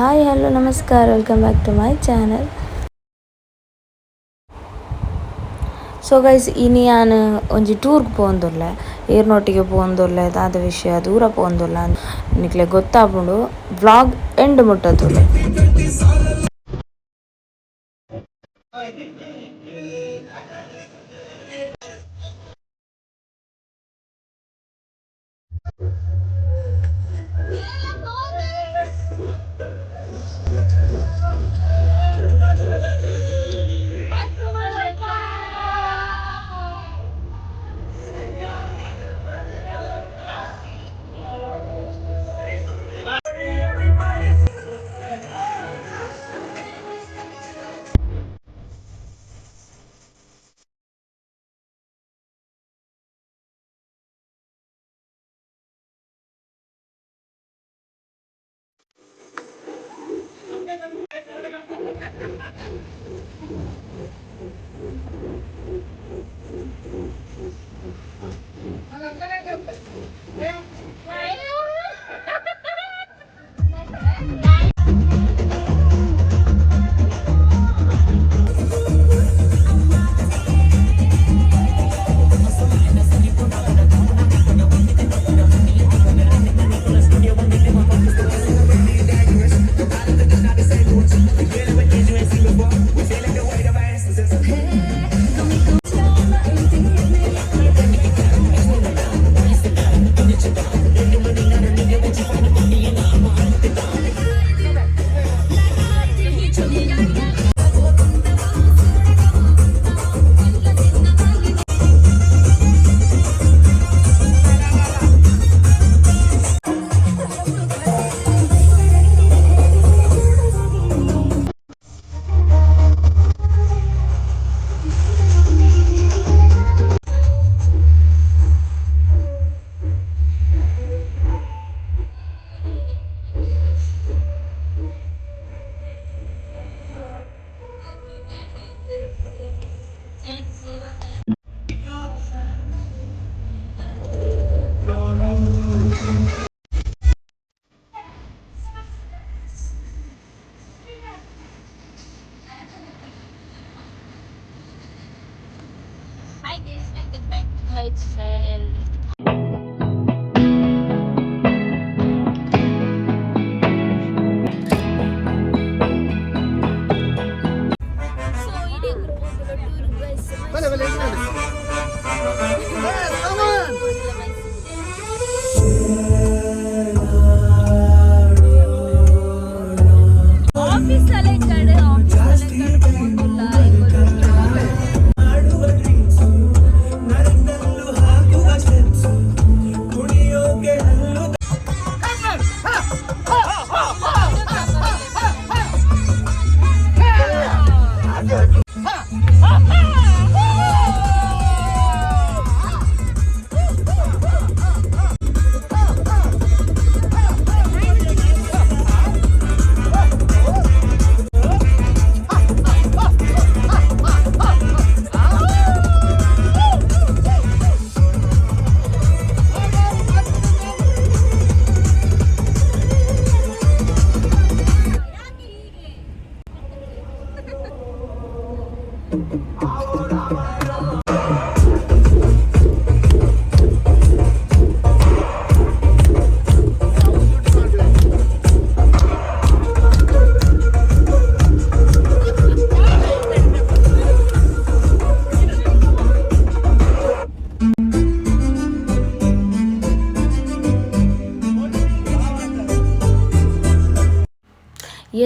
Hi hello ನಮಸ್ಕಾರ, welcome back to my channel. So guys, ಇನಿ ನಾನು ಒಂಜಿ ಟೂರ್ಗೆ ಪೋಂದುಲ್ಲೆ, ಏರ್ನೊಟ್ಟಿಗೆ ಪೋಂದುಲ್ಲೆ, ದಾದ ವಿಷಯ ದೂರ ಪೋಂದುಲ್ಲ ನಿಕ್ಲೆ ಗೊತ್ತಾಪುಂಡು. ವ್ಲಾಗ್ ಎಂಡ್ ಮುಟ್ಟದುಲ್ಲೆ.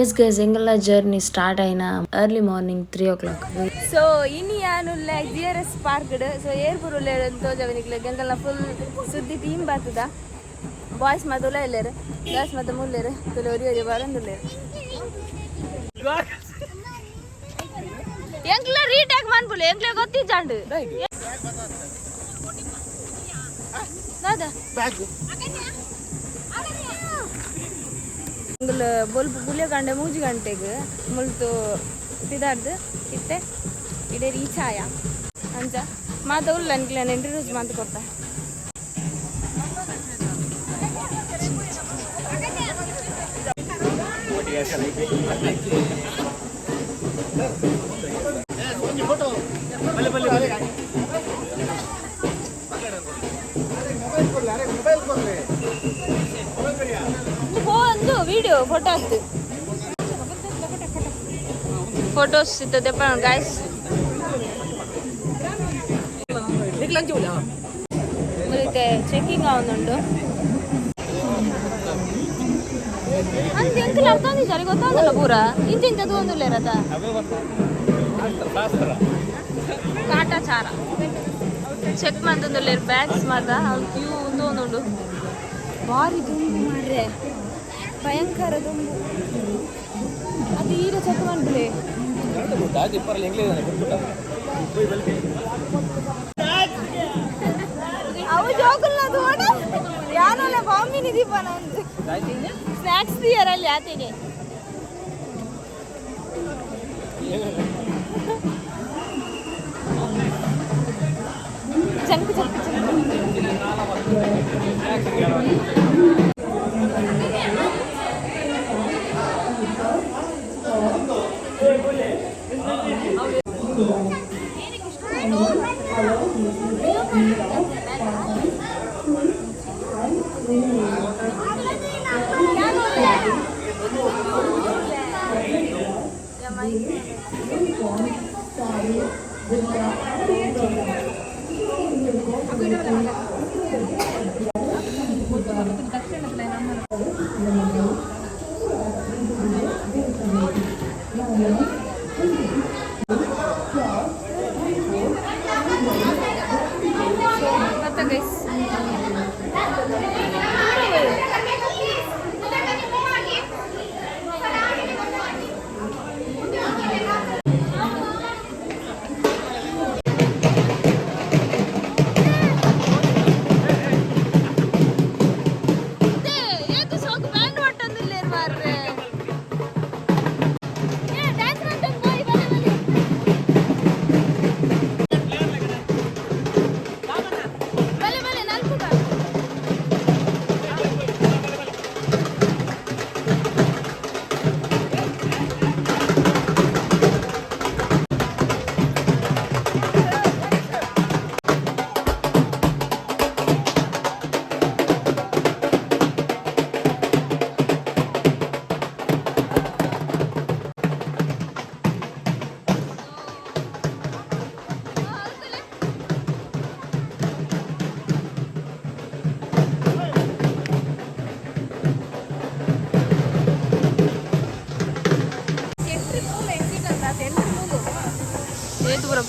ಎಸ್ ಗೈಸ್, ಎಂಗೆಲ್ಲ ಜರ್ನಿ ಸ್ಟಾರ್ಟ್ ಆಯ್ನ ಅರ್ಲಿ ಮಾರ್ನಿಂಗ್ 3 o'clock. ಸೊ ಇನಿ ನಾನು GRS ಪಾರ್ಕ್ ಸೊ ಏರ್ಪುರುಲ್ಲ ತೋಜವನಿಕ್ಲೆ ಎಂಗೆಲ್ಲ ಫುಲ್ ಸುದ್ದಿ ಟೀಮ್ ಬರ್ತದ. ಬಾಯ್ಸ್ ಮತ್ತುಲ್ಲ ಎಲ್ಲರು, ಗರ್ಲ್ಸ್ ಮತ್ತೆ ಮುಲ್ಲೇರು ತುಲೆ ಒರಿ ಬರಂದುಲ್ಲೇರು. ಎಂಕ್ಲ ರೀಟ್ಯಾಕ್ ಮಾಡ್ಬಿಡು, ಎಂಕ್ಲೆ ಗೊತ್ತಿದ್ದಾಂಡು ಬೊಲ್ಪು ಪುಲಿಯ ಕಂಡೆ 3 ಗಂಟೆಗೆ ಮುಳ್ತು ತಿದಾರ್ದು ಇತ್ತೆ ಇಡೇ ರೀಚ್ ಆಯ ಅಂಚ ಮಾತ ಉಲ್ಲ ಅನ್ಕಿಲ್ಲ ಇಂಟ್ರಡ್ಯೂಸ್ ಮಾತು ಕೊಡ್ತಾ. ಒಂದು ವಿಡಿಯೋ ಫೋಟೋ ಹಾಕ್ತು ಫೋಟೋಸ್ ಸಿಗ್ತದೆ ಗಾಯ್ಸ್ ಮತ್ತೆ ಚೆಕಿಂಗ್ ಆവുന്നുണ്ട് ಅಂತೆ ಎಂಕಲ್ ಅರ್ಥ ಆಗಿದ್ದಾರೆ ಗೊತ್ತಾಗಲ್ಲ ಪೂರ ಇಂಚಿಂಚ ತಗೊಂಡಿಲ್ಲ ಇರತ್ತ ಕಾಟಾಚಾರ ಚೆಕ್ ಮಾಡ್ತಂದಿಲ್ಲ ಬ್ಯಾಗ್ಸ್ ಮಾತ್ರ ಅವ್ರು ಕ್ಯೂ ತಗೊಂಡು ಭಾರಿ ದುಂಬು ಮಾಡ್ರೆ ಭಯಂಕರ ದುಂಬು ಅದು ಈಗ ಚೆಕ್ ಮಾಡ್ಬಿಡಿ ಅವು ಜೋಕಲ್ಲ ತೋಡ ಯಾನಲ್ಲ ಬಾಂಬಿನಿ ದೀಪನ ಅಂತ ಸ್ನಾಕ್ಸ್ ದಿಯರಲ್ಲಿ ಆತೇನೆ ಚಂಕು ಚಂಕು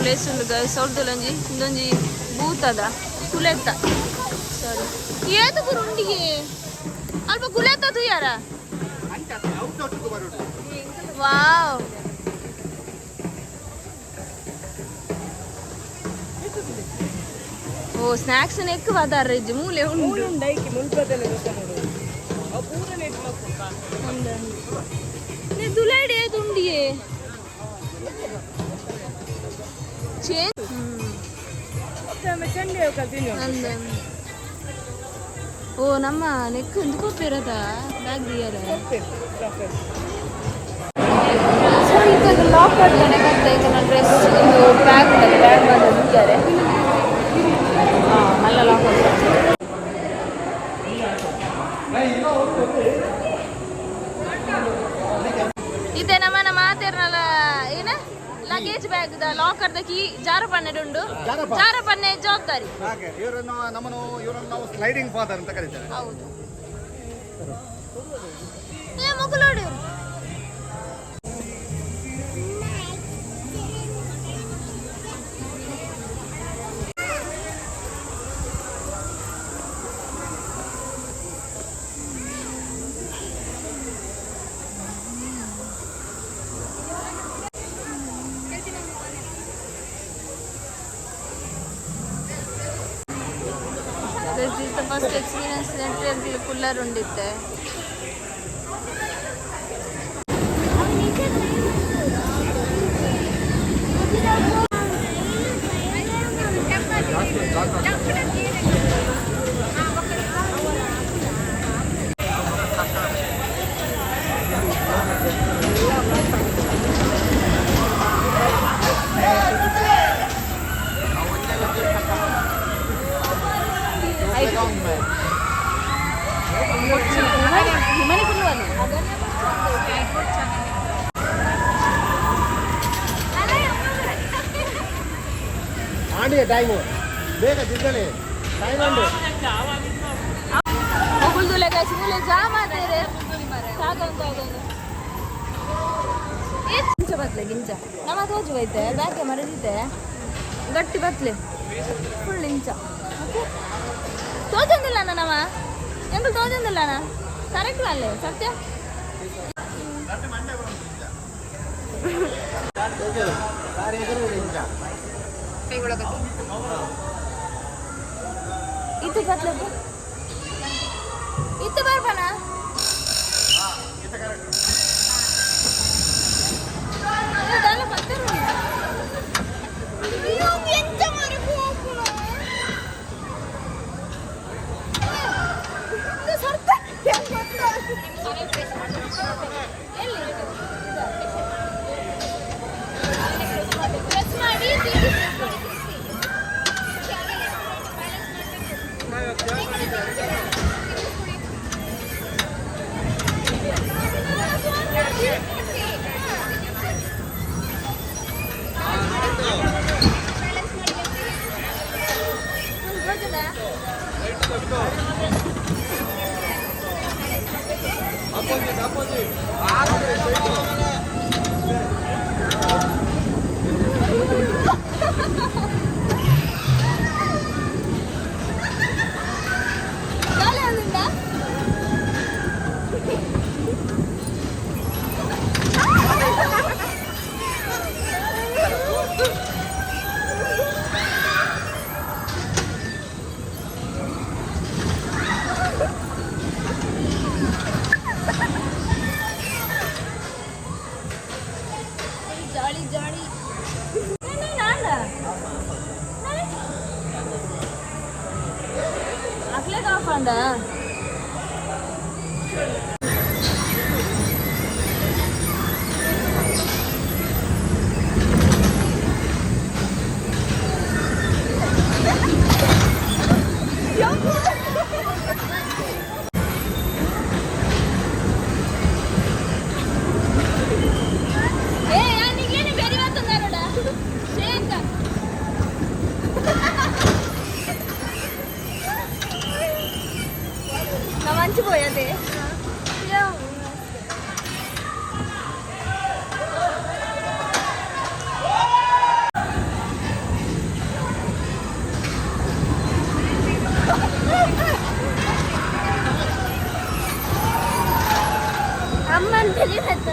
ಪ್ಲೇಸ್ ಉಂಡು ಗೈಸ್ ಸೌಡ್ದೊಂಜಿ ಇಂದೊಂಜಿ ಬೂತ್ ಅದ ಕುಲೆತ್ತ ಸಾರಿ ಏತು ಪುರ ಉಂಡಿಗೆ ಅಲ್ಪ ಕುಲೆತ್ತ ತುಯ್ಯಾರ ವಾವ್ ಓ ಸ್ನಾಕ್ಸ್ ನೆಕ್ ಬಾದಾರ ಇಜ್ಜಿ ಮೂಲೆ ಉಂಡು ತುಲಾಡಿ ಏತು ಉಂಡಿಗೆ ಓ ನಮ್ಮ ನೆಕ್ ಒಂದು ಕೊಪ್ಪಿರದ ಬ್ಯಾಗ್ ದಿಯಾರ ಸೊ ಈಗ ಲಾಕ್ ಮಾಡ್ತಾನೆ ಮತ್ತೆ ಈಗ ನನ್ನ ಡ್ರೆಸ್ ಬ್ಯಾಗ್ ಬ್ಯಾಗ್ ಬಂದು ದಿಯಾರೆ ಮಲ್ಲ ಲಾಕ್ ಇದೆ ನಮ್ಮ ಮಾತೇರ್ನಲ್ಲ ಏನ luggage bag locker the key ಜಾರ ಪನ್ನೆಡು ಉಂಡು ಜಾರ ಪನ್ನೆ ಜವಾಬ್ದಾರಿ ಹಾಗೆ ಇವರನ್ನು ನಾವು ಸ್ಲೈಡಿಂಗ್ ಫಾದರ್ ಅಂತ ಕರೀತಾರೆ. ಹೌದು ಏ ಮಕ್ಕಳೋಡು This is the first experience that cooler unditte. ನೋಡಿ ಟೈಮು ಬೇಗ ತಿದ್ದಳಿ ಟೈಮ್ ಉಂಟು ಮೊಬೈಲ್ದುಲೆ ಗೈಸ್ ಮೂಲೆ ಜಾಮ್ ಆದ್ರೆ ಸಾಗಂತ ಗಿಂಚ ಬತ್ಲೆ ಗಿಂಚ ನಮ್ಮ ತೋಜು ಐತೆ ಬ್ಯಾಗೆ ಮರದಿತ್ತೆ ಗಟ್ಟಿ ಬತ್ಲೆ ಫುಲ್ ಇಂಚ ತೋಜಂದಿಲ್ಲ ನಮ್ಮ ಎಂಗಳು ತೋಜಂದಿಲ್ಲ ಕರೆಕ್ಟ್ ಅಲ್ಲೇ ಸತ್ಯ itu patla itu berapa dalam patter yung enca mari pula itu sarta yang patla Anda. మంచిపోయా తే అమ్మని తెలియదు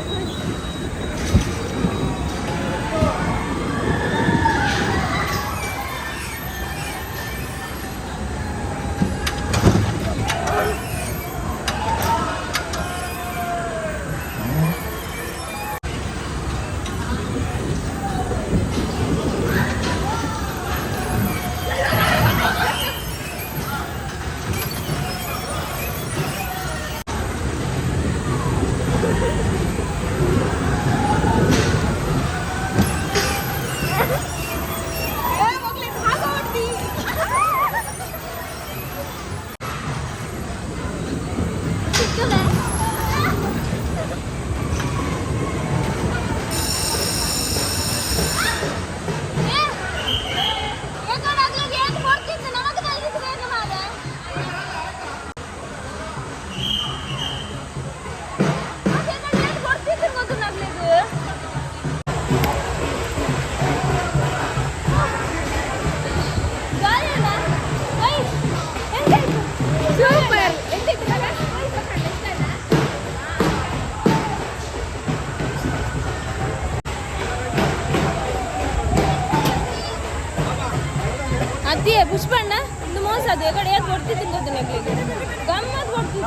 ಅದೇ ಪುಷ್ಪಣ್ಣ ಇದು ಮೋಸ ಅದು ಕಡೆ ಯಾಕೆ ಕೊಡ್ತಿದ್ದು ಗೊತ್ತಿಲ್ಲ ಗಮ್ಮತ್ ಕೊಡ್ತಿದ್ದು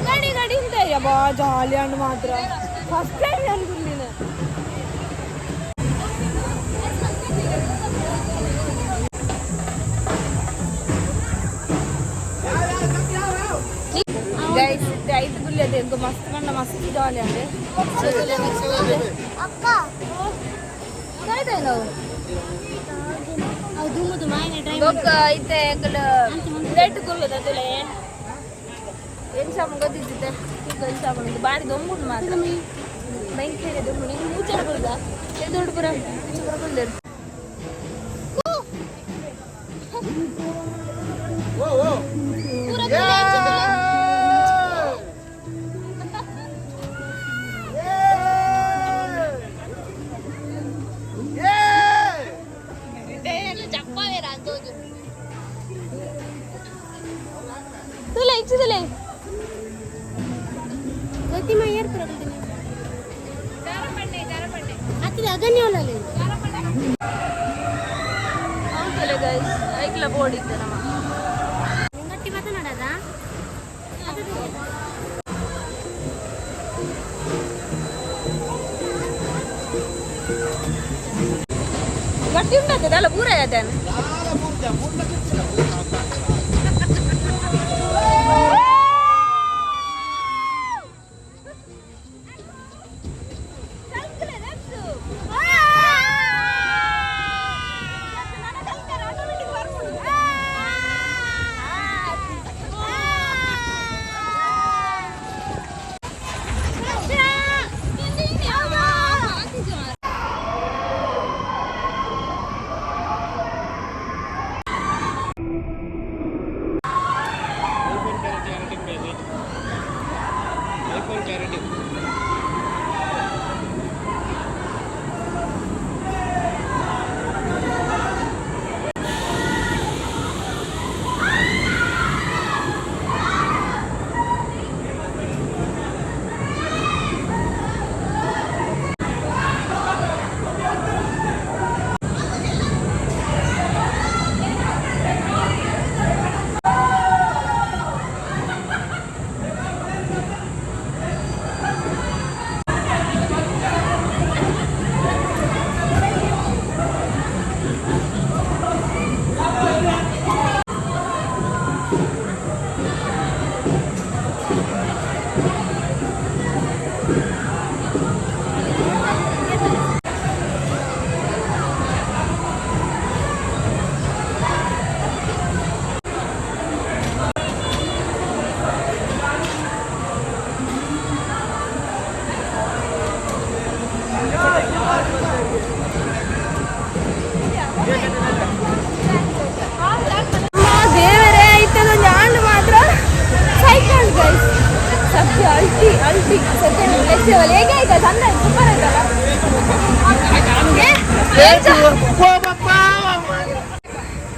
ಗಾಡಿ ಗಾಡಿ ಅಂತ ಬಾ ಜಾಲಿ ಹಣ್ಣು ಮಾತ್ರ ಫಸ್ಟ್ ಟೈಮ್ ಅನ್ಕೊಂಡಿನ ಗೈಸ್ ಇದು 5 ಗುಲ್ಲಿ ಅದೇ ಮಸ್ತ್ ಕಣ್ಣ ಮಸ್ತ್ ಜಾಲಿ ಅಂದ್ರೆ ಅಕ್ಕ ಕಾಯ್ತಾ ನಾವು Bok ite kalau lihat dulu dah tu le. Insya Allah gak dijadikan. Kita insya Allah itu bari dombun mata. Main kiri dombun ini muncul berda. Itu udah berapa? Berapa bulan? ಓ ಓ ಪೂರ ತುಲೆ ಹೆಚ್ಚು ತುಲೆ. तुला इच्छा तुला गती मायर प्रगती दारा पडणे आता अगन्य होलाले दारा पडणे आंतले गाइस ऐकला बोर्ड इथे ना गट्टी ಮಾತನಾಡದಾ ಗಟ್ಟಿ ಉಂಟದ ಅಲ್ಲ ಪೂರ ಯಾತನ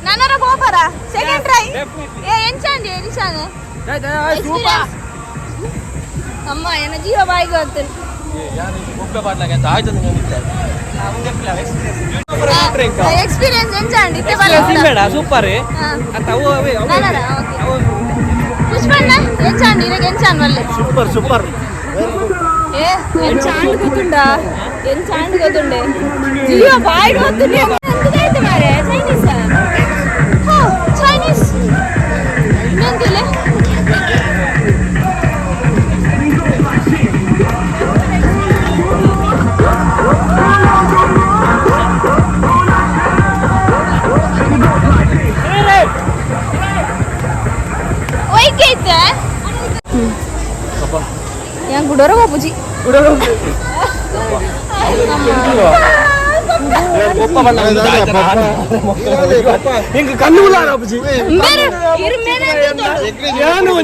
ನಾನರ ಗೋಪರ ಸೆಕೆಂಡ್ ಟ್ರೈ ಎಂಚಂಡಿ ನಿಶಾನೆ ಅಮ್ಮ ಏನ ಜೀವ ಬಾಯಿಗೆ ಹೋಗ್ತೇನೆ ಎಕ್ಸ್ಪೀರಿಯನ್ಸ್ ಎಂಚಂಡಿ ಸೂಪರ್ పుష్పన్న ఎంచండి నాకు ఎంచాను మళ్ళీ సూపర్ ఏ ఎంచాండు గుతుండా ఎంచాండు గుతుండే జియో బాయ్ గుతుండే ఎందుకైతే మరే చైనీస్ హో Chinese మెందులే yang gudoro apa sih? Gudoro. Papa mana? Yang kanu lah apa sih? Mere, irmene itu. Yanu.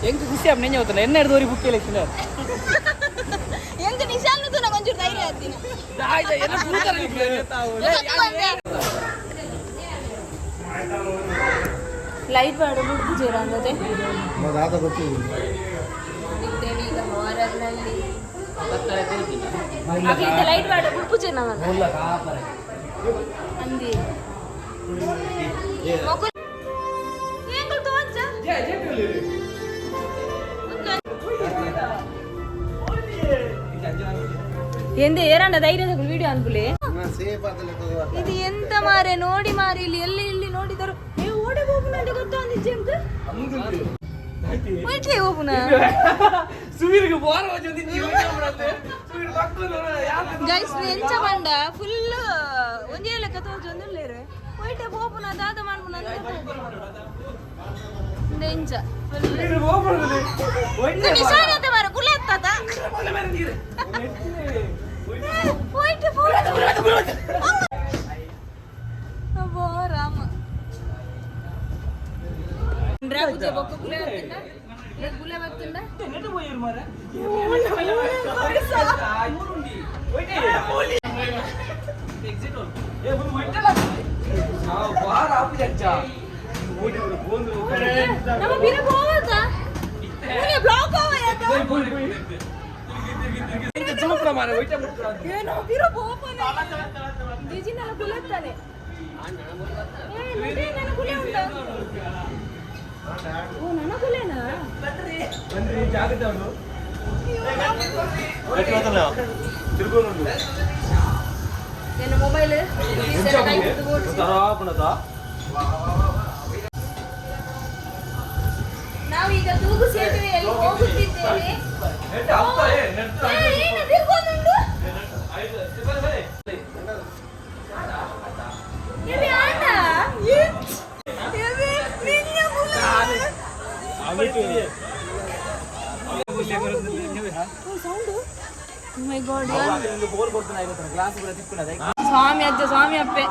Yang siap nanya utara. Enna ada 2 buku lekina. Yang nishan itu nak konjur tayar hati na. Dah, enna pura kali tahu. Light ಬೇಡ ಪೂಜೆ ಅಂದದೆ light ಬೇಡ ಪೂಜೆ ಅಂದಿ ಎಂದೇ ಏರಂಡ ಧೈರ್ಯದ video ಅನ್ಕುಲಿ ಇದು ಎಂತ ಮಾರೆ ನೋಡಿ ಮಾರಿ ಇಲ್ಲಿ ಎಲ್ಲಿ ಇಲ್ಲಿ ನೋಡಿದರು ಓಡಿ ಹೋಗ್ಬಿಟ್ಟು ಗೊತ್ತಾ ಅಂದಿಜ್ಜೆ ಅಂತ ಹೋಯ್ಟ್ಲೆ ಹೋಗ್ಬಿನ ಸುವೀರ್ಗೆ ಬೋರ್ ಹೋಜಂದಿ ಜೀವನ ಮಾಡತ್ತೆ ಸುವೀರ್ ಮಕ್ಕಳು ಗೈಸ್ ಎಂಚ ಬಂಡ ಫುಲ್ ಒಂದೇ ಲೆಕ್ಕ ತೋಜೊಂದಿಲ್ಲೇರೆ ಹೋಯ್ಟೆ ಹೋಗ್ಬಿನ ದಾದ ಮಾಡ್ಬಿನ ಎಂಚ ಸುವೀರ್ ಹೋಗ್ಬಿನ ಹೋಯ್ಟೆ ನಿಶಾನ ಅಂತ ಮಾರ ಕುಲೆ ಹತ್ತದ ಹೋಯ್ಟೆ ಅಬ್ಬೋ ಮೊಬೈಲ್ ನಾವೀಗ ತೂಗು ಸೇತುವೆಯಲ್ಲಿ ಹೋಗುತ್ತಿದ್ದೇವೆ. ಸ್ವಾಮಿ ಅಜ್ಜ ಸ್ವಾಮಿ ಅಪ್ಪೆ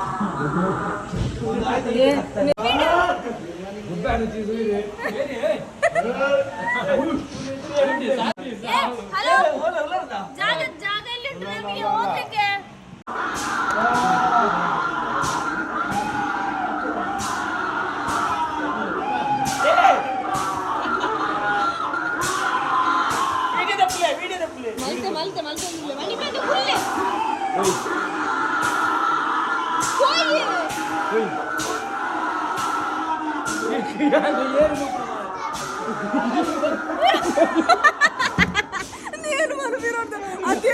ಹಲೋ ಜಾಗ ಎಲ್ಲಿ ಉಂಟು ನಮಗೆ ಹೋಗ್ಲಿಕ್ಕೆ? ಮಲ್ತೆ ಮಣಿ ಬೇಡ ಹುಲ್ಲೆ ನೀನು ಮರುಬಿರೋದು ಅದೇ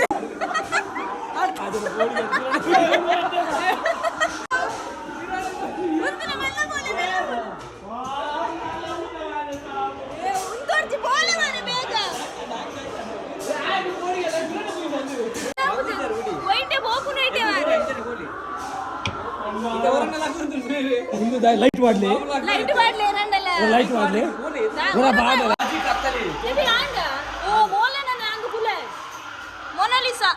ಲೈಟ್ ಮಾಡ್ಲಿ ಲೈಟ್ ಮಾಡ್ಲಿ ಓ ಮೋಲನ ನಂದು ಕುಲೆ ಮೊನಾಲಿಸಾ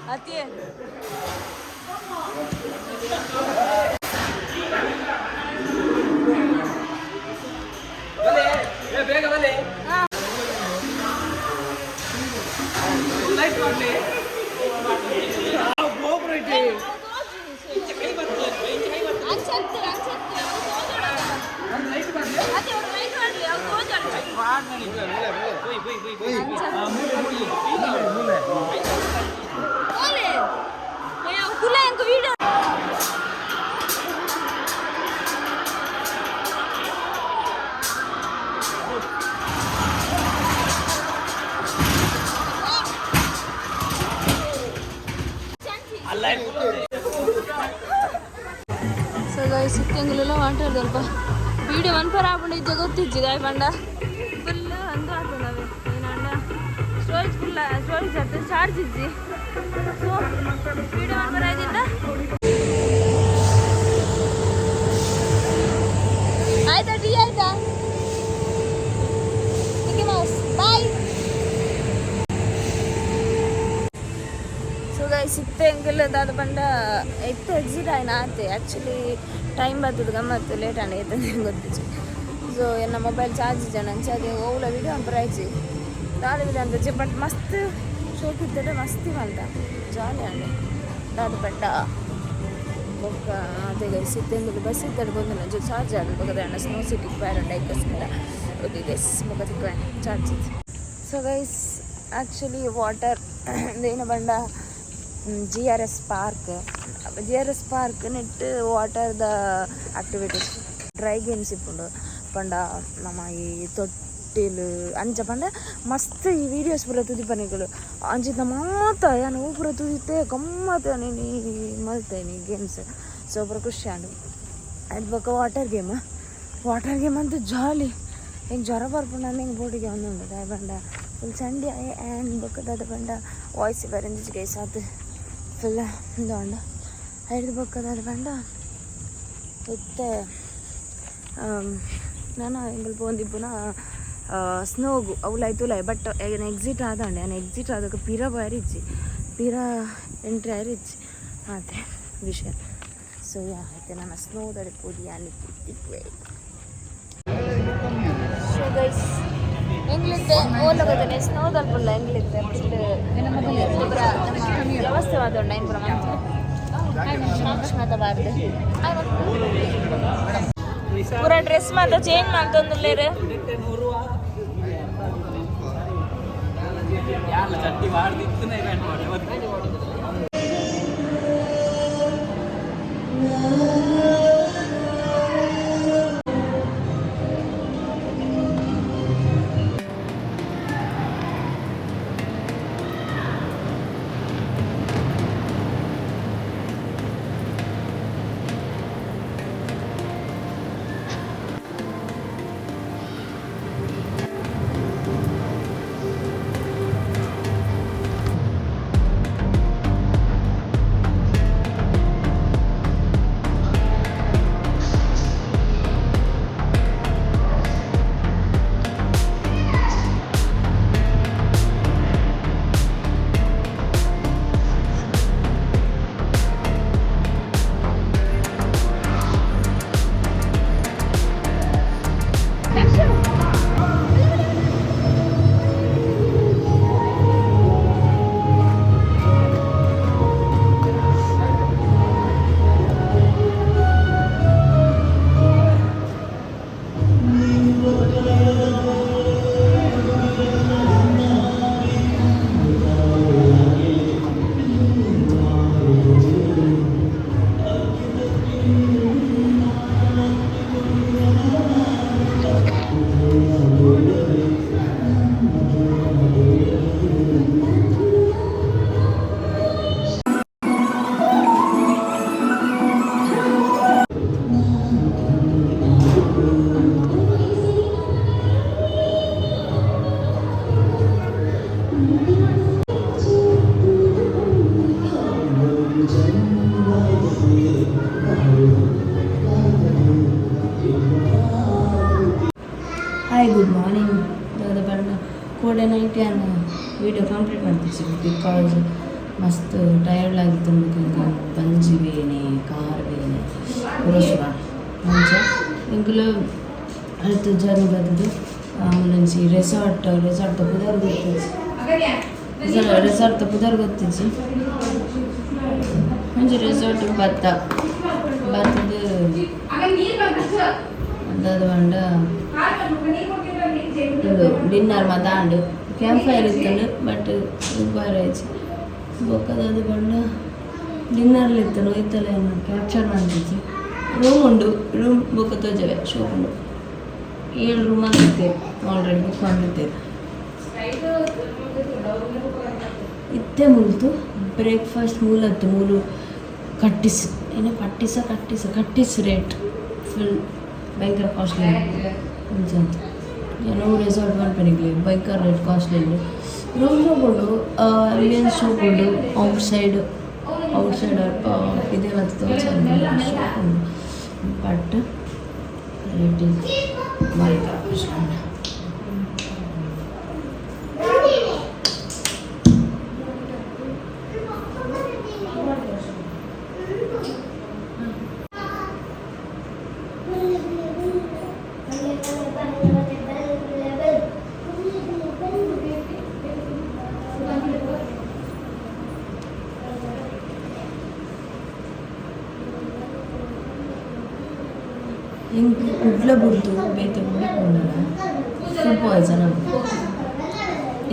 ಅತಿಯೇ ಬೇಗ ಬಲೆ ಲೈಟ್ ಮಾಡ್ಲಿ ಸೊ ಗೈಸ್ ಸಿಕ್ಕಂಗಿಲ್ಲ ಮಾತಾಡ್ದಲ್ಪ ವಿಡಿಯೋ ಮನ್ಪರ್ ಆಗ್ಬಿಟ್ಟಿದ್ದೆ ಗೊತ್ತಿಜ್ಜಿದೆ ಪಂಡ ಫುಲ್ ಅಂದು ಆಗ್ತದೆ ನಾವೇ ಏನಂಡ ಸ್ಟೋರೇಜ್ ಆಗ್ತದೆ ಚಾರ್ಜ್ ಇದ್ದಿ ಸೊ ವಿಡಿಯೋ ಮನ್ಪರ್ ಆಗಿದ್ದ ಆಯ್ತಾ ಟೀ ಆಯ್ತಾ ಬಾಯ್. ಸಿಕ್ತೆ ಎಂಕೆಲ್ಲ ದಾದ ಪಂಡ ಎತ್ತು ಎಕ್ಸಿಟ್ ಆಯ್ನ ಆತೆ ಆ್ಯಕ್ಚುಲಿ ಟೈಮ್ ಬರ್ತದೆ ಗಮ್ಮತ್ತು ಲೇಟ್ ಆಂಡ ಎತ್ತಂದು ಗೊತ್ತಿಚ್ಚು ಸೊ ಎನ್ನ ಮೊಬೈಲ್ ಚಾರ್ಜ್ ಜನ ಅಂಚೆ ಓವ್ಲ ವಿಡಿಯೋ ಅಂಪರಾಯ್ಚಿ ದಾದ ವಿಡಿಯೋ ಅಂತ ಬಟ್ ಮಸ್ತ್ ಶೋಕ್ ಇದ್ದಡೆ ಮಸ್ತಿ ಮಲ್ತ ಜಾಲಿ ಆಂಡೆ ದಾದ ಪಂಡ ಬೊಕ್ಕ ಅದೇ ಗೈಸ್ ಸಿಕ್ತೆಂದು ಬಸ್ ಇದ್ದಡೆ ಬಂದು ನಂಜು ಚಾರ್ಜ್ ಆಡು ಬೊಕ್ಕದ ಅಣ್ಣ ಸ್ನೋ ಸಿಟಿ ಪ್ಯಾರಂಡ ಐಕಸ್ಕರ ಓಕೆ ಗೈಸ್ ಬೊಕ್ಕ ತಿಕ್ಕ ಚಾರ್ಜ್ ಇತ್ತು ಸೊ ಗೈಸ್ ಆ್ಯಕ್ಚುಲಿ ವಾಟರ್ ಏನು ಬಂಡ GRS ಪಾರ್ಕ್ ನೆಟ್ ವಾಟರ್ದ ಆಕ್ಟಿವಿಟೀಸ್ ಡ್ರೈ ಗೇಮ್ಸ್ ಇಪ್ಪುಂಡು ಪಂಡ ನಮ್ಮ ಈ ತೊಟ್ಟಿಲು ಅಂಚ ಪಂಡ ಮಸ್ತ್ ಈ ವೀಡಿಯೋಸ್ ಪೂರ ತುದಿಪನಿಗಳು ಅಂಚಿನ ಮಾತ ಯಾನು ಪೂರ ತುದಿತೆ ಗಮ್ಮತ್ ನೀನು ಮಲ್ತೇನೆ ಗೇಮ್ಸ್ ಸೊ ಪೂರ ಖುಷಿ ಆಂಡು ಅದು ಬೊಕ್ಕ ವಾಟರ್ ಗೇಮ್ ಅಂತೂ ಜಾಲಿ ಹೆಂಗೆ ಜ್ವರ ಬರ್ಪುಂಡು ಅಂದ್ರೆ ಹೆಂಗೆ ಬೋಟಿಗೆ ಒಂದುಂಡು ದಾಯ ಬಂಡ ಫುಲ್ ಚಂಡಿ ಆ್ಯಂಡ್ ಬೊಕ್ಕದಾದ ಬಂಡ ವಾಯ್ಸ್ ಬರೆಂದಿಜ್ ಗೈಸ್ ಅದು ಫುಲ್ ಇಂದುಂಡ ಐದು ಬೊಕ್ಕದಾದ ಬಂಡ ಇತ್ತೆ ನಾನು ಎಂಗಲ್ ಪೋಂದಿಪ್ಪುನ ಸ್ನೋಗು ಅವಲಾಯ್ತು ಲೈ ಬಟ್ ಏನು ಎಕ್ಸಿಟ್ ಆದಂಡೆ ನಾನು ಎಕ್ಸಿಟ್ ಆದಾಗ ಪಿರ ಬಾರಿಚ್ಚಿ ಪೀರಾ ಎಂಟ್ರಿ ಆಯ್ರಿಚ್ ಮತ್ತೆ ವಿಷಯ. ಸೊ అయితే ನನ್ನ ಸ್ನೋ ತಡಿಪೋದು ಯಾನಿಕ್ಕಿವೆ. ಸೊ ಗೈಸ್ ಎಂಗ್ಲಿದ್ದೆ ಓಲಗದನೆ ಸ್ನೋ ತಲುಪಲ್ಲ ಎಂಗ್ಲಿದ್ದೆ ವ್ಯವಸ್ಥೆ ಆದೋಂಡ ಏನು ಮಾತಾಡಬಾರ್ದು ಪೂರ ಡ್ರೆಸ್ ಮಾತ್ರ ಚೇಂಜ್ ಮಾಡ್ತಂದಿಲ್ಲೇರು ಚಟ್ಟಿ ಮಾಡ್ದಿತ್ತು ಹಾಯ್ ಗುಡ್ ಮಾರ್ನಿಂಗ್. ದಾದ ಬಣ್ಣ ಕೋಡೆ ನೈಟ್ ಏನು ವೀಡಿಯೋ ಕಂಪ್ಲೀಟ್ ಮಾಡ್ತಿದ್ವಿ ಬಿಕಾಸ್ ಮಸ್ತ್ ಟಯರ್ಡ್ ಆಗಿತ್ತು. ಬಂಜಿ ಬೇನೆ ಕಾರ್ ಬೇನೆ ಪುರಶ್ವ ಮಂಚ ಇಂಕುಲು ಅಳ್ತು ಜರ್ನಿ ಬರ್ತದೆ. ನಂಚಿ ರೆಸಾರ್ಟ್ ಪುದರ್ ಗೊತ್ತಿಜ್ಜಿ ರೆಸಾರ್ಟ್ ಪುದರ್ ಗೊತ್ತಿಜ್ಜಿ ಮಂచి ರೆಸಾರ್ಟ್ ಬತ್ತದು ಅದಾದ ಬಂಡ ಇದು ಡಿನ್ನರ್ ಮಾತಾಂಡು ಕ್ಯಾಂಪ್ ಫೈರ್ ಇತ್ತು ಬಟ್ ಬಾರಿ ಆಯ್ತು ಬೊಕ್ಕದಾದ ಬಂಡ ಡಿನ್ನರ್ಲಿ ಇತ್ತು ಒಯ್ತಲ್ಲ ಏನು ಕ್ಯಾಪ್ಚರ್ ಮಾಡ್ತಿದ್ವಿ. ರೂಮ್ ಉಂಡು ರೂಮ್ ಬೊಕ್ಕ ತೋಜವೆ ಶೋಪ್ ಉಂಡು 7 ರೂಮ್ ಅಂತಿದ್ದೇವೆ ಆಲ್ರೆಡಿ ಬುಕ್ ಮಾಡಿದ್ದೇವೆ. ಇತ್ತೆ ಮುಲ್ತು ಬ್ರೇಕ್ಫಾಸ್ಟ್ ಮೂಲತ್ತು ಮೂಲು ಕಟ್ಟಿಸು ಏನೇ ಕಟ್ಟಿಸು ರೇಟ್ ಫುಲ್ ಭಯಂಕರ ಕಾಸ್ಟ್ಲಿ ಅಂತ ಏನೋ ರೆಸಾರ್ಟ್ ಮಾಡ್ಕೊಂಡಿದ್ವಿ ಭಯಂಕರ ರೇಟ್ ಕಾಸ್ಟ್ಲಿ ರೂಮ್ ಶೋಕೊಂಡು ಅಲ್ಲಿಯನ್ ಶೋಕೊಂಡು ಔಟ್ಸೈಡ್ ಇದೇ ಮತ್ತು ತೋರಿಸೋದು ಶೋಕೊಂಡು ಬಟ್ ರೇಟ್ ಭಯಂಕರ ಕಾಸ್ಟ್ಲಿ. ಹಿಂಗೆ ಗುಡ್ಲ ಬಿಡ್ತು ಬೇತೆ ಬಿಡಕೊಂಡ ಫುಡ್ ಪಾಯ್ಸನ್ ಆಗುತ್ತೆ.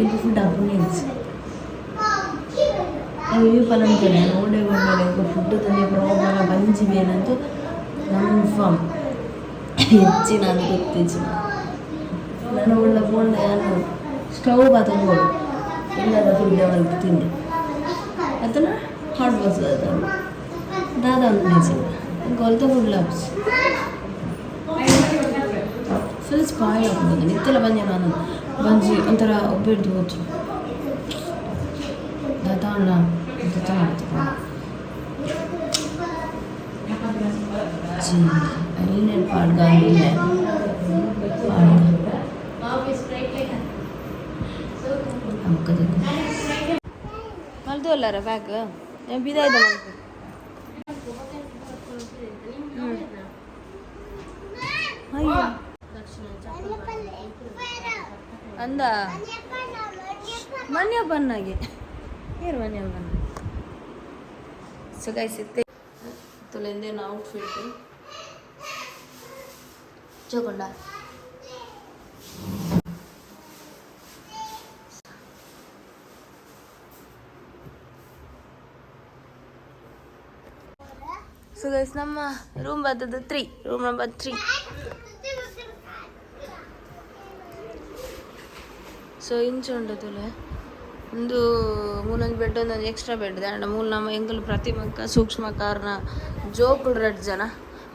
ಇದು ಫುಡ್ ಅಪುನಿಲ್ಸ್ ಅಯ್ಯೋ ಪಲಂಕಡೆ ನೋಡೇ ಬಂದರೆ ಫುಡ್ ತಂದೆ ಪ್ರಾಬ್ಲಮ್ ಬಂಜಿವೇನಂತೂ ಕನ್ಫರ್ಮ್ ಹೆಚ್ಚಿ ನಾನು ಗೊತ್ತಿಜ್ಜಿ ನಾನು ಒಳ್ಳೆ ಫೋನ್ ನಾನು ಸ್ಟವ್ ತಗೊಂಡು ಇಲ್ಲದ ಫುಡ್ ಅವರಿಗೆ ತಿಂದೆ ಅದನ್ನು ಹಾಟ್ ಬಾಕ್ಸ್ ದಾದ ಅಂತಿಸಿ ಗೊಲ್ತ ಫುಡ್ ಲಾಬ್ಸ್ ಫುಲ್ ಸ್ಪಾಯ್ಲ್ ಆಗ್ತದೆ. ನಿತ್ತೆಲ್ಲ ಬಂದೆ ನಾನು ಬಂಜಿ ಒಂಥರ ಒಬ್ಬಿಡ್ದು ಹೋದ್ರು ದಾತಾಣ ಐನೇ ಪಾಡ್ಗ ಇಲ್ಲೇ ಅಲ್ಲಾರ ಬ್ಯಾಗ್ ಬಿದಾಯ್ದ ಅಯ್ಯೋ ಅಂದ ಮನ್ಯ ಬನ್ನಾಗೆ ಏನು ಮನ್ಯ ಬನ್ನ ಸೊ ಗೈಸ್ ಇತ್ತೆ ತುಲೆಂದೇನು ಔಟ್ಫಿಟ್ ಚೋಕೊಂಡ ಸೊ ಗೈಸ್ ನಮ್ಮ ರೂಮ್ ಬರ್ತದೆ ರೂಮ್ ನಂಬರ್ 3 ಸೊ ಇಂಚು ಉಂಟು ತುಲೆ ಒಂದು ಮೂಲೊಂದು ಬೆಡ್ ಒಂದು ಎಕ್ಸ್ಟ್ರಾ ಬೆಡ್ ದಾಂಡ ಮೂಲ ನಮ್ಮ ಎಂಕಲ್ ಪ್ರತಿಮಕ್ಕ ಸೂಕ್ಷ್ಮ ಕಾರಣ ಜೋಕುಲು 2 ಜನ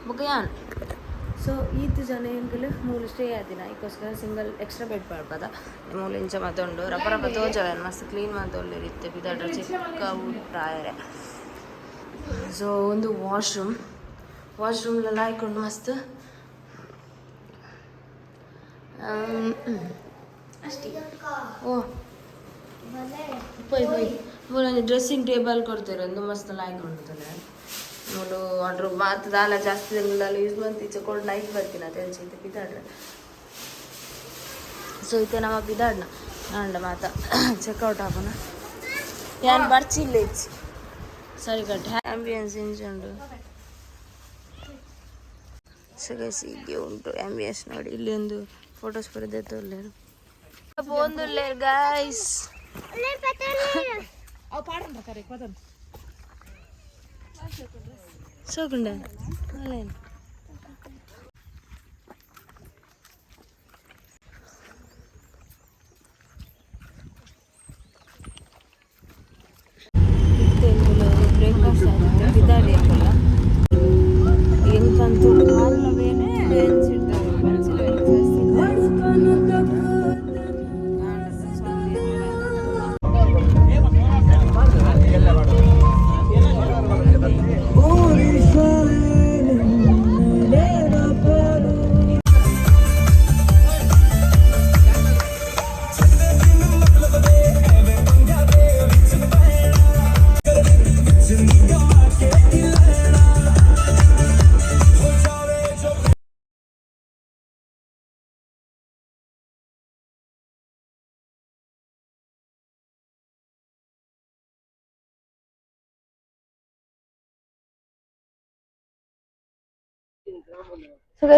ಬೊಕ ಯಾನ್ ಸೊ ಈತು ಜನ ಎಂಕಲ್ ಮೂಲು ಸ್ಟೇ ಆದಿನ ಇದಕ್ಕೋಸ್ಕರ ಸಿಂಗಲ್ ಎಕ್ಸ್ಟ್ರಾ ಬೆಡ್ ಪಾಡ್ಪದ ಮೂಲು ಇಂಚ ಮತ್ತೊಂಡು ರಪ್ಪ ರಪ್ಪ ತೋಜವೇನು ಮಸ್ತ್ ಕ್ಲೀನ್ ಮಾಡ್ತೊಳ್ಳಿರಿತ್ತೆ ಬಿದಾಡ್ರ ಚಿಕ್ಕ ಊಟಾಯರೆ ಸೊ ಒಂದು ವಾಶ್ರೂಮ್ಲೆಲ್ಲ ಹಾಕೊಂಡು ಮಸ್ತ್ ಅಷ್ಟೇ ಓ ಪೋಯ್ ಮೂಲೊಂದು ಡ್ರೆಸ್ಸಿಂಗ್ ಟೇಬಲ್ ಕೊಡ್ತಾರೆ ಒಂದು ಮಸ್ತ್ ಹಾಕೊಂಡಿರ್ತಾರೆ ಮೂಲು ಅದ್ರ ಮಾತು ದಾಲ ಜಾಸ್ತಿ ದಿನಗಳೆಲ್ಲ ಯೂಸ್ ಮಾಡಿ ಈಚೆಕೊಂಡು ನೈಟ್ ಬರ್ತೀನಿ ತಿಳಿಸಿದ್ದು ಬಿದಾಡ್ರೆ ಸೊ ಇತ್ತೆ ನಮ್ಮ ಬಿದಾಡ್ನ ನಾಂಡ ಮಾತ ಚೆಕ್ಔಟ್ ಆಗೋಣ ಯಾರು ಬರ್ಚಿಲ್ಲ ಇಚ್ಚಿ ಸರಿ ಕಟ್ಟಿ ಆಂಬಿಯನ್ಸ್ ಇಂಚುಂಡು ಸಗಸಿ ಹೀಗೆ ಉಂಟು ಆಂಬಿಯನ್ಸ್ ನೋಡಿ ಇಲ್ಲಿ ಒಂದು ಫೋಟೋಸ್ ಬರದೆ ತೋರ್ಲೇರು ಪೋಂದುಲ್ಲೇರು ಗೈಸ್ ಸೋಕುಂಡ ಅಲ್ಲೇನು ಬ್ರೇಕ್ಫಾಸ್ಟ್ ಆಗುತ್ತೆ ಬಿದ್ದಾಡಿ ಹಾಕಲ್ಲ ಎಂಕಂತೂ ಕಾಲವೇನೆ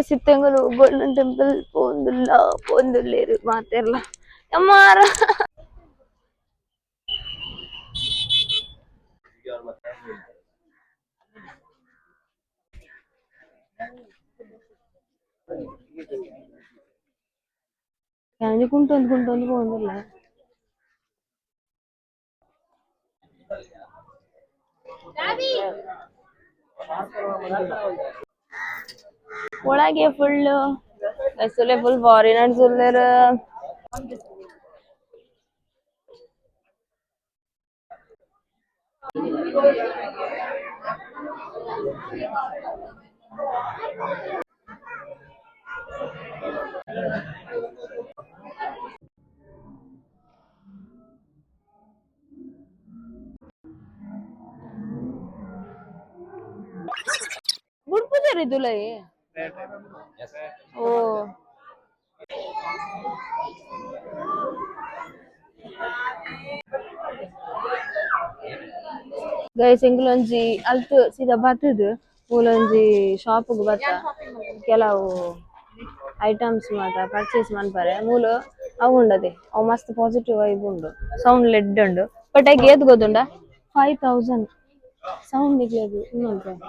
ಸಿತ್ತಂಗಲು ಗೋಲ್ಡನ್ ಟೆಂಪಲ್ ಪೋಂದುಲ್ಲೇರು ಮಾತೆರ್ಲ ಅಮ್ಮಾರ ಕುಂಟೊಂದು ಪೋಂದಿಲ್ಲ ಒಳಗೆ ಫುಲ್ ಫುಲ್ ಫಾರಿನರ್ಸ್ ಉಳ್ಳೇರ बुडपुजारी तुला हे ओ ಗೈಸ್ ಎಂಗ್ಲೊಂಜಿ ಅಲ್ತು ಸೀದಾ ಬತ್ತದು ಮೂಲೊಂಜಿ ಶಾಪ್ಗ್ ಬತ್ತ ಕೆಲವು ಐಟಮ್ಸ್ ಮಾತ ಪರ್ಚೇಸ್ ಮನ್ಪರೆ ಮೂಲು ಅವು ಉಂಡದೆ ಅವು ಮಸ್ತ್ ಪಾಸಿಟಿವ್ ವೈಬ್ ಉಂಡು ಸೌಂಡ್ ಲೆಡ್ ಉಂಡು ಬಟ್ ಆಗ ಏತ್ ಗೊತ್ತುಂಡ 5000 ಸೌಂಡ್ ನಿಗ್ಲದು ಇನ್ನೊಂದು ಸೌಂಡ್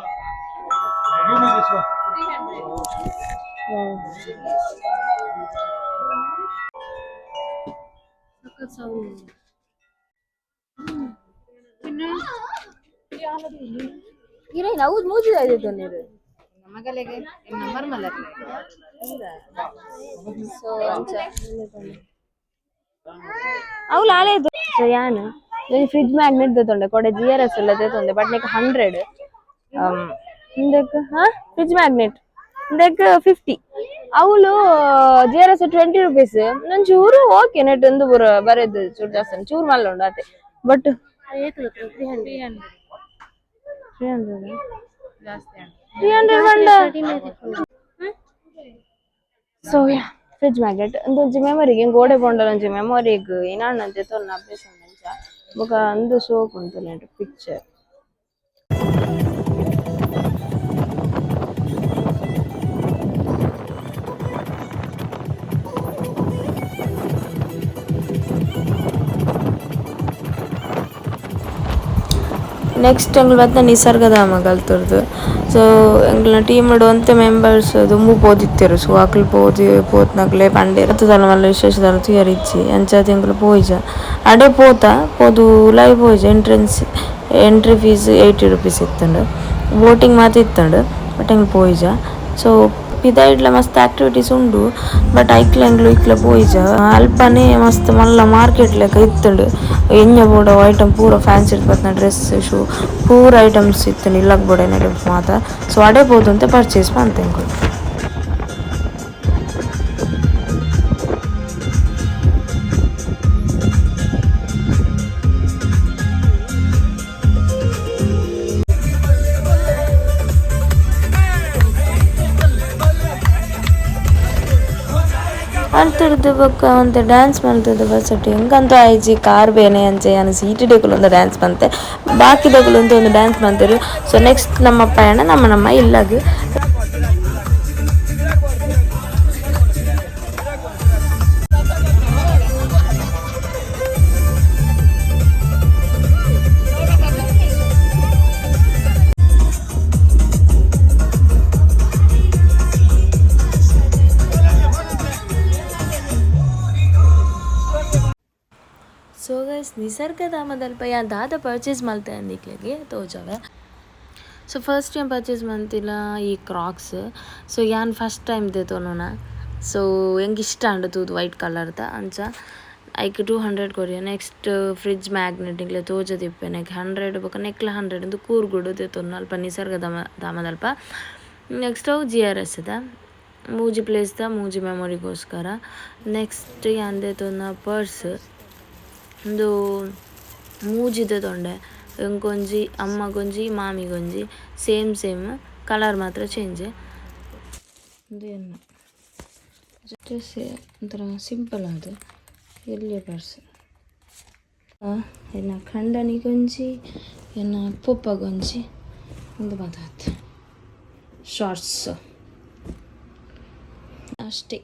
ಇರೇನ್ ಹೌದು ಮೂಜಿದ ಆಯ್ತು ನೀರು ನಮಗಲೆಗೆ ನಂಬರ್ ಮಲ್ಲ ಸೊ ಅಂಚ ಅವಳು ಆಲೇದು ಸೊ ಯಾನು ಫ್ರಿಡ್ಜ್ ಮ್ಯಾಗ್ನೆಟ್ ದೇತೊಂಡೆ ಕೊಡೆ GRS ಎಲ್ಲ ದೇತೊಂಡೆ ಬಟ್ ನೆಕ್ 100 ಇಂದಕ್ಕೆ ಫ್ರಿಡ್ಜ್ ಮ್ಯಾಗ್ನೆಟ್ ಇಂದಕ್ಕೆ 50 ಅವಳು GRS 20 ರೂಪೀಸ್ ನನ್ ಚೂರು ಓಕೆ ನೆಟ್ ಒಂದು ಬರೆದು ಚೂರು ಜಾಸ್ತಿ ಚೂರು ಮಲ್ಲ ಉಂಡು ಆತೆ but so yeah fridge magnet ಒಂದೊಂಜಿ ಮೆಮರಿಗೆ ಗೋಡೆ ಪೋಂಡಲೊಂಜಿ ಮೆಮೊರಿಗ್ ಇನಾನಂತೆ ತೊನ್ನ ಅಭ್ಯಾಸ ಮಂಚ ಬೊಕ ಅಂದು ಸೋಕ್ ಉಂತುಲೆಂಡ್ ಪಿಕ್ಚರ್. ನೆಕ್ಸ್ಟ್ ಎಂಗ್ಲು ಬತ್ತ ನಿಸರ್ಗಧಾಮ ಕಲ್ತುರ್ದು. ಸೊ ಎಂಗ್ಲ ಟೀಮ್ಡ್ ಒಂತೆ ಮೆಂಬರ್ಸ್ ದುಂಬು ಪೋದಿತ್ತೆರ್. ಸೊ ಅಕ್ಲು ಪೋತ್ನಕ್ಲೆ ಪಂಡೆ ಸಲ ಮಲ್ಲ ವಿಶೇಷ ತುಯರಿಚ್ಚಿ ಅಂಚಾದ್ ಎಂಗ್ಲು ಪೋಯ್ಜ ಅಡೆ ಪೋದು ಲೈವ್ ಪೋಯ್ಜ. ಎಂಟ್ರಿ ಫೀಸ್ 80 rupees ಇತ್ತುಂಡು. ಬೋಟಿಂಗ್ ಮಾತ ಇತ್ತುಂಡು ಬಟ್ ಎಂಗ್ಲು ಪೋಯ್ಜ. ಸೊ ಪಿದಾಯ್ಡ್ಲ ಮಸ್ತ್ ಆಕ್ಟಿವಿಟೀಸ್ ಉಂಡು ಬಟ್ ಐಕ್ಲೆಂಗ್ಲು ಇಕ್ಲೆ ಪೋಯ್ಜ. ಅಲ್ಪನೆ ಮಸ್ತ್ ಮಲ್ಲ ಮಾರ್ಕೆಟ್ ಲೆಕ್ಕ ಇತ್ತುಂಡು. ಎಂಜ ಬೋಡ ಐಟಮ್ ಪೂರ ಫ್ಯಾನ್ಸಿ ಪತ್ನ ಡ್ರೆಸ್ ಶೂ ಪೂರ ಐಟಮ್ಸ್ ಇತ್ತು ಇಲ್ಲಗ್ ಬೋಡ ಐಟಮ್ಸ್ ಮಾತ. ಸೊ ಅಡೆ ಪೋದಂತೆ ಪರ್ಚೇಸ್ ಮಾಡ್ತೇನೆ. ಅಲ್ತಿಡ್ದು ಬೊಕ್ಕ ಒಂತೆ ಡ್ಯಾನ್ಸ್ ಮಲ್ತದ್ದು ಬಸಟ್ಟಿ ಎಂಕಂತೂ ಆಯ್ಜಿ ಕಾರ್ ಬೇನೆ ಅಂಚೆ ನಾನು ಸೀಟ್ ಡೇಕುಲು ಒಂದು ಡ್ಯಾನ್ಸ್ ಮಂತೆ ಬಾಕಿ ದಗುಲು ಅಂತ ಒಂದು ಡ್ಯಾನ್ಸ್ ಮಂತೆರು. ಸೊ ನೆಕ್ಸ್ಟ್ ನಮ್ಮ ಪಯಣ ನಮ್ಮ ಇಲ್ಲಗ್. ಸೊ ಗೈಸ್ ನಿಸರ್ಗಧಾಮದಲ್ಪ ಯಾನ್ ದಾದ ಪರ್ಚೇಸ್ ಮಲ್ತೆ ಅಂದಿಕ್ಲೆಗೆ ತೋಜವೆ. ಸೊ ಫಸ್ಟ್ ಟೈಮ್ ಪರ್ಚೇಸ್ ಮಂತಿಲ್ಲ ಈ ಕ್ರಾಕ್ಸ್. ಸೊ ಯಾನ್ ಫಸ್ಟ್ ಟೈಮ್ ತೊನೋನ. ಸೊ ಎಂಗೆ ಇಷ್ಟ ಅಂಡು ತೂದು ವೈಟ್ ಕಲರ್ದ ಅಂಚ ಐಕ್ 200 ಕೊರಿಯ. ನೆಕ್ಸ್ಟ್ ಫ್ರಿಡ್ಜ್ ಮ್ಯಾಗ್ನೆಟ್ ಇಂಗ್ಲೆ ತೋಜದಿಪ್ಪೆ ನೆಕ್ 100 ಬೊಕ ನೆಕ್ಲ 100 ಇಂದು ಕೂರ್ಗುಡು ತೆತ್ತೊಂದು ಅಲ್ಪ ನಿಸರ್ಗಧಾಮದಲ್ಪ. ನೆಕ್ಸ್ಟ್ ಅವು GRS ಮೂಜಿ ಪ್ಲೇಸ್ದ ಮೂಜಿ ಮೆಮೊರಿಗೋಸ್ಕರ. ನೆಕ್ಸ್ಟ್ ಯಾನ್ ತೊಂದ ಪರ್ಸ್ ಒಂದು ಮೂಜಿದ ತೊಂಡೆ ಎಂಕೊಂಜಿ ಅಮ್ಮಗೊಂಜಿ ಮಾಮಿಗೊಂಜಿ ಸೇಮ್ ಕಲರ್ ಮಾತ್ರ ಚೇಂಜ್. ಇದು ಏನು ಜಸ್ಟ್ ಒಂಥರ ಸಿಂಪಲ್ ಅದು ಎಲ್ಲಿ ಪರ್ಸ್ ಎನ್ನ ಖಂಡನಿಗೊಂಜಿ ಎನ್ನ ಪೊಪ್ಪಗೊಂಜಿ ಒಂದು ಮಾತಾತ್ ಶಾರ್ಟ್ಸ್ ಅಷ್ಟೇ.